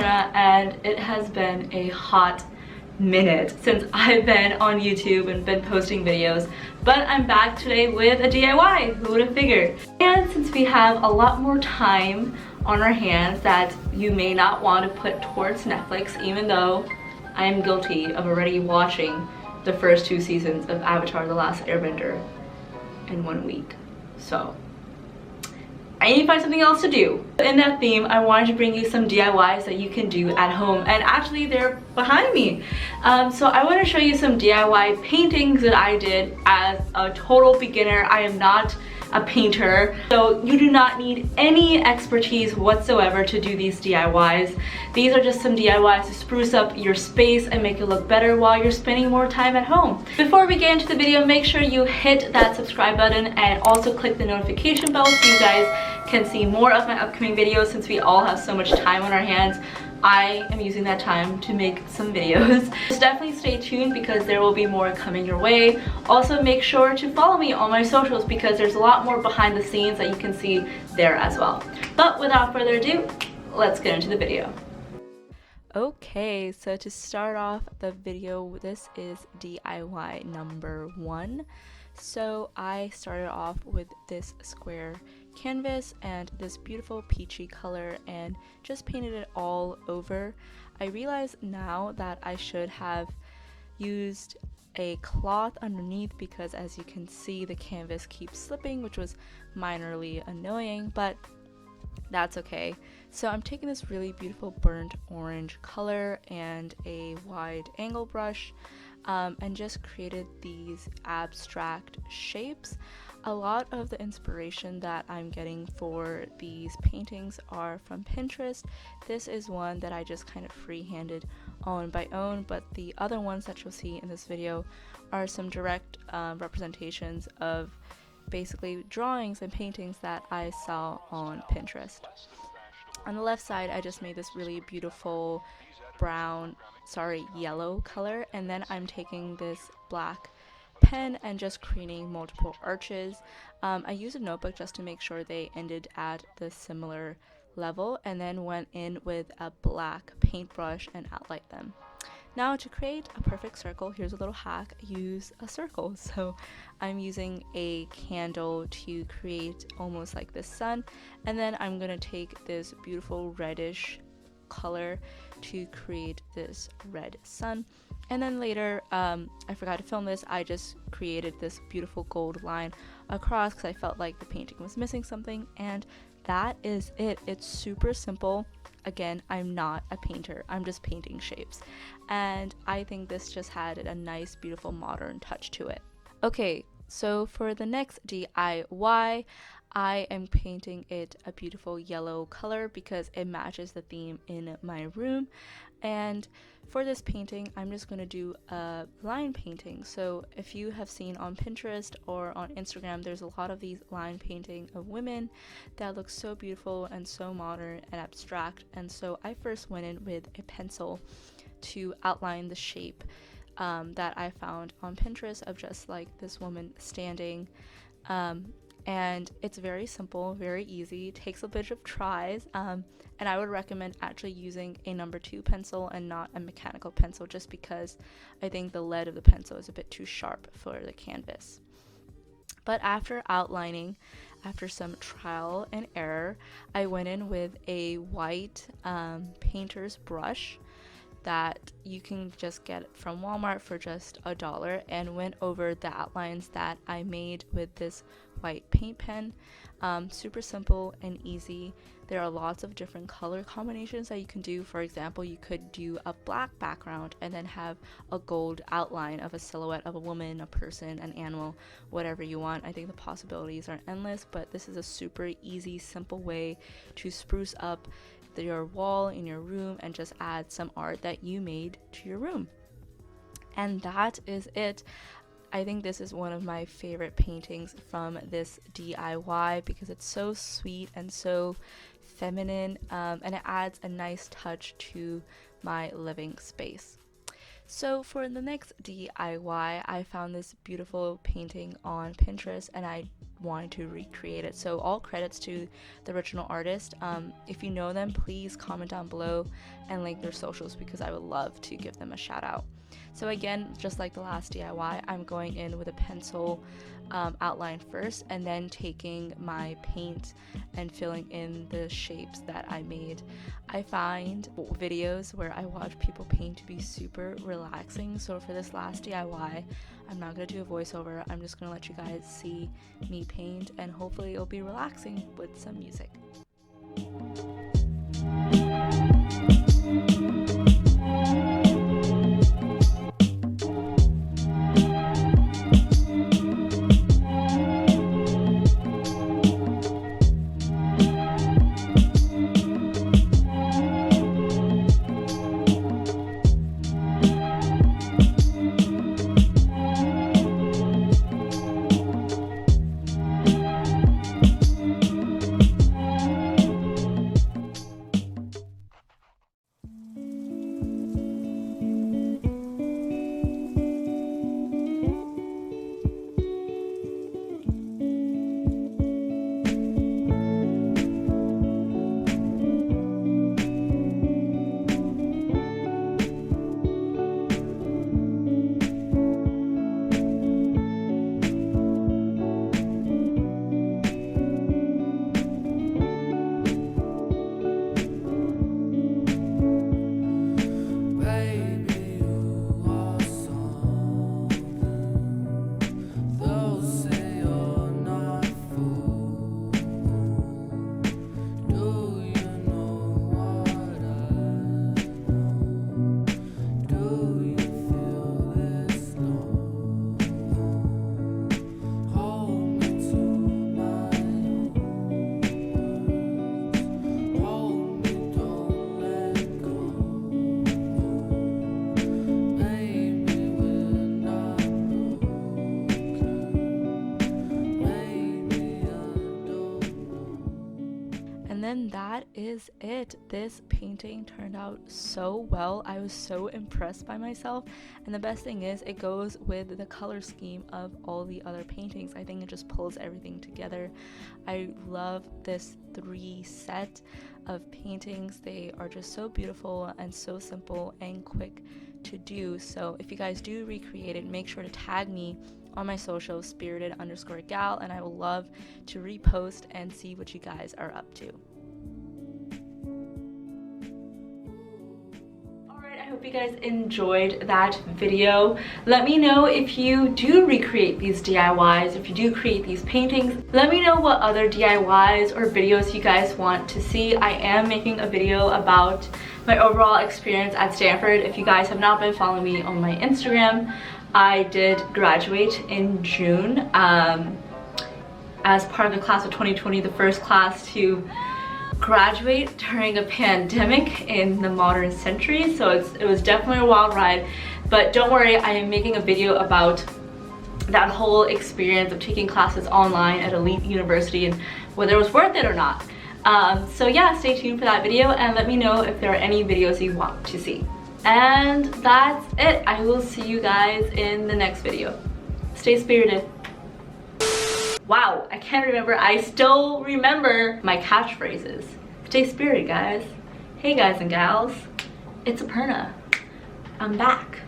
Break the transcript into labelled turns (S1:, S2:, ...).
S1: Aparna, and it has been a hot minute since I've been on YouTube and been posting videos, but I'm back today with a DIY. Who would have figured? And since we have a lot more time on our hands that you may not want to put towards Netflix, even though I am guilty of already watching the first 2 seasons of Avatar: The Last Airbender in 1 week. So I need to find something else to do. In that theme, I wanted to bring you some DIYs that you can do at home, and actually they're behind me. So I want to show you some DIY paintings that I did as a total beginner. I am not a painter, so you do not need any expertise whatsoever to do these DIYs. These are just some DIYs to spruce up your space and make it look better while you're spending more time at home. Before we get into the video, make sure you hit that subscribe button and also click the notification bell so you guys can see more of my upcoming videos. Since we all have so much time on our hands, I am using that time to make some videos. Just definitely stay tuned because there will be more coming your way. Also, make sure to follow me on my socials because there's a lot more behind the scenes that you can see there as well. But without further ado, let's get into the video. Okay, so to start off the video, this is DIY number 1. So I started off with this square canvas and this beautiful peachy color and just painted it all over. I realize now that I should have used a cloth underneath because, as you can see, the canvas keeps slipping, which was minorly annoying, but that's okay. So I'm taking this really beautiful burnt orange color and a wide angle brush and just created these abstract shapes. A lot of the inspiration that I'm getting for these paintings are from Pinterest. This is one that I just kind of freehanded on my own, but the other ones that you'll see in this video are some direct representations of basically drawings and paintings that I saw on Pinterest. On the left side, I just made this really beautiful yellow color, and then I'm taking this black pen and just creating multiple arches. I used a notebook just to make sure they ended at the similar level, and then went in with a black paintbrush and outlined them. Now, to create a perfect circle, here's a little hack: use a circle. So I'm using a candle to create almost like the sun, and then I'm gonna take this beautiful reddish color to create this red sun. And then later, I forgot to film this, I just created this beautiful gold line across because I felt like the painting was missing something, and that is it. It's super simple. Again, I'm not a painter, I'm just painting shapes, and I think this just had a nice, beautiful, modern touch to it. Okay, so for the next DIY, I am painting it a beautiful yellow color because it matches the theme in my room. And for this painting, I'm just going to do a line painting. So if you have seen on Pinterest or on Instagram, there's a lot of these line painting of women that look so beautiful and so modern and abstract. And so I first went in with a pencil to outline the shape that I found on Pinterest of just like this woman standing. And it's very simple, very easy, takes a bit of tries, and I would recommend actually using a number 2 pencil and not a mechanical pencil, just because I think the lead of the pencil is a bit too sharp for the canvas. But after outlining, after some trial and error, I went in with a white painter's brush that you can just get from Walmart for just $1, and went over the outlines that I made with this white paint pen. Super simple and easy. There are lots of different color combinations that you can do. For example, you could do a black background and then have a gold outline of a silhouette of a woman, a person, an animal, whatever you want. I think the possibilities are endless, but this is a super easy, simple way to spruce up your wall in your room and just add some art that you made to your room. And that is it. I think this is one of my favorite paintings from this DIY because it's so sweet and so feminine, and it adds a nice touch to my living space. So for the next DIY, I found this beautiful painting on Pinterest, and I wanting to recreate it. So all credits to the original artist. If you know them, please comment down below and link their socials, because I would love to give them a shout out. So again, just like the last DIY, I'm going in with a pencil outline first, and then taking my paint and filling in the shapes that I made. I find videos where I watch people paint to be super relaxing, so for this last DIY, I'm not going to do a voiceover. I'm just going to let you guys see me paint, and hopefully it'll be relaxing with some music. then that is it. This painting turned out so well. I was so impressed by myself, and the best thing is it goes with the color scheme of all the other paintings. I think it just pulls everything together. I love this 3 set of paintings. They are just so beautiful and so simple and quick to do. So if you guys do recreate it, make sure to tag me on my socials, spirited_gal, and I will love to repost and see what you guys are up to. Alright, I hope you guys enjoyed that video. Let me know if you do recreate these DIYs, if you do create these paintings. Let me know what other DIYs or videos you guys want to see. I am making a video about my overall experience at Stanford. If you guys have not been following me on my Instagram, I did graduate in June as part of the class of 2020, the first class to graduate during a pandemic in the modern century. So it was definitely a wild ride, but don't worry, I am making a video about that whole experience of taking classes online at elite university and whether it was worth it or not. So yeah, stay tuned for that video and let me know if there are any videos you want to see. And that's it. I will see you guys in the next video. Stay spirited. Wow, I can't remember. I still remember my catchphrases. Stay spirited, guys. Hey guys and gals, it's Aparna. I'm back.